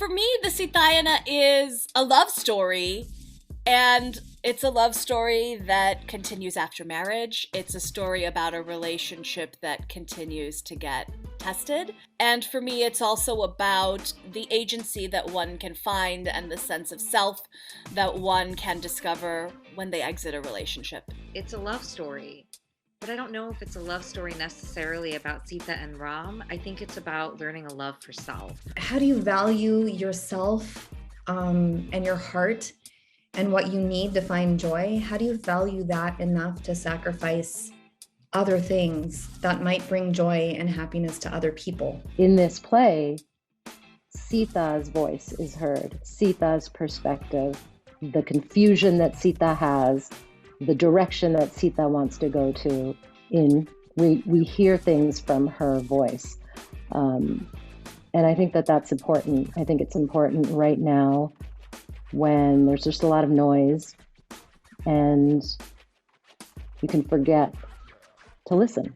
For me, the Sitayana is a love story, and it's a love story that continues after marriage. It's a story about a relationship that continues to get tested. And for me, it's also about the agency that one can find and the sense of self that one can discover when they exit a relationship. It's a love story, but I don't know if it's a love story necessarily about Sita and Ram. I think it's about learning a love for self. How do you value yourself and your heart and what you need to find joy? How do you value that enough to sacrifice other things that might bring joy and happiness to other people? In this play, Sita's voice is heard, Sita's perspective, the confusion that Sita has, the direction that Sita wants to go to. We hear things from her voice. And I think that that's important. I think it's important right now when there's just a lot of noise and you can forget to listen.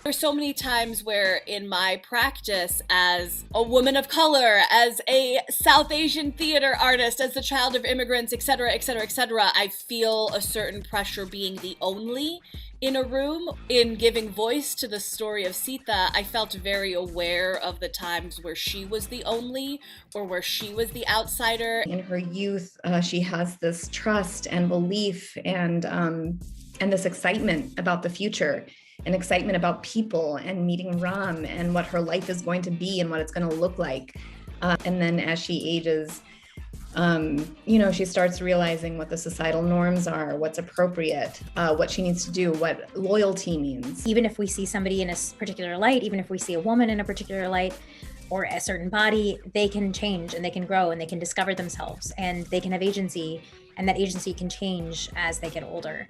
There's so many times where in my practice as a woman of color, as a South Asian theater artist, as the child of immigrants, etc., etc., etc., I feel a certain pressure being the only in a room. In giving voice to the story of Sita, I felt very aware of the times where she was the only or where she was the outsider. In her youth, she has this trust and belief and this excitement about the future, and excitement about people and meeting Ram and what her life is going to be and what it's going to look like. And then as she ages, she starts realizing what the societal norms are, what's appropriate, what she needs to do, what loyalty means. Even if we see somebody in a particular light, even if we see a woman in a particular light or a certain body, they can change and they can grow and they can discover themselves and they can have agency, and that agency can change as they get older.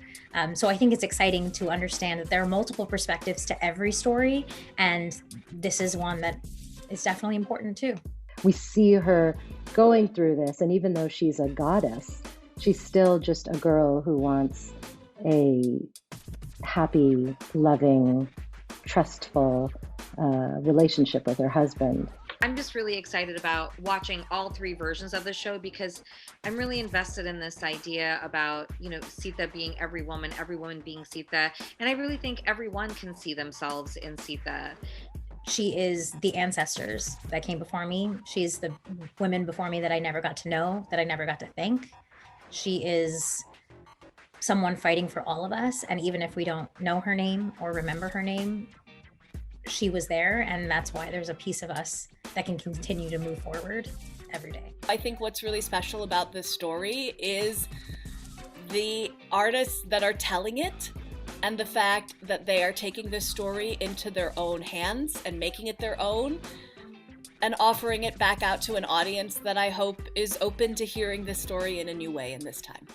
So I think it's exciting to understand that there are multiple perspectives to every story, and this is one that is definitely important too. We see her going through this, and even though she's a goddess, she's still just a girl who wants a happy, loving, trustful relationship with her husband. I'm just really excited about watching all three versions of the show because I'm really invested in this idea about, Sita being every woman being Sita. And I really think everyone can see themselves in Sita. She is the ancestors that came before me. She's the women before me that I never got to know, that I never got to thank. She is someone fighting for all of us. And even if we don't know her name or remember her name, she was there, and that's why there's a piece of us that can continue to move forward every day. I think what's really special about this story is the artists that are telling it and the fact that they are taking this story into their own hands and making it their own and offering it back out to an audience that I hope is open to hearing this story in a new way in this time.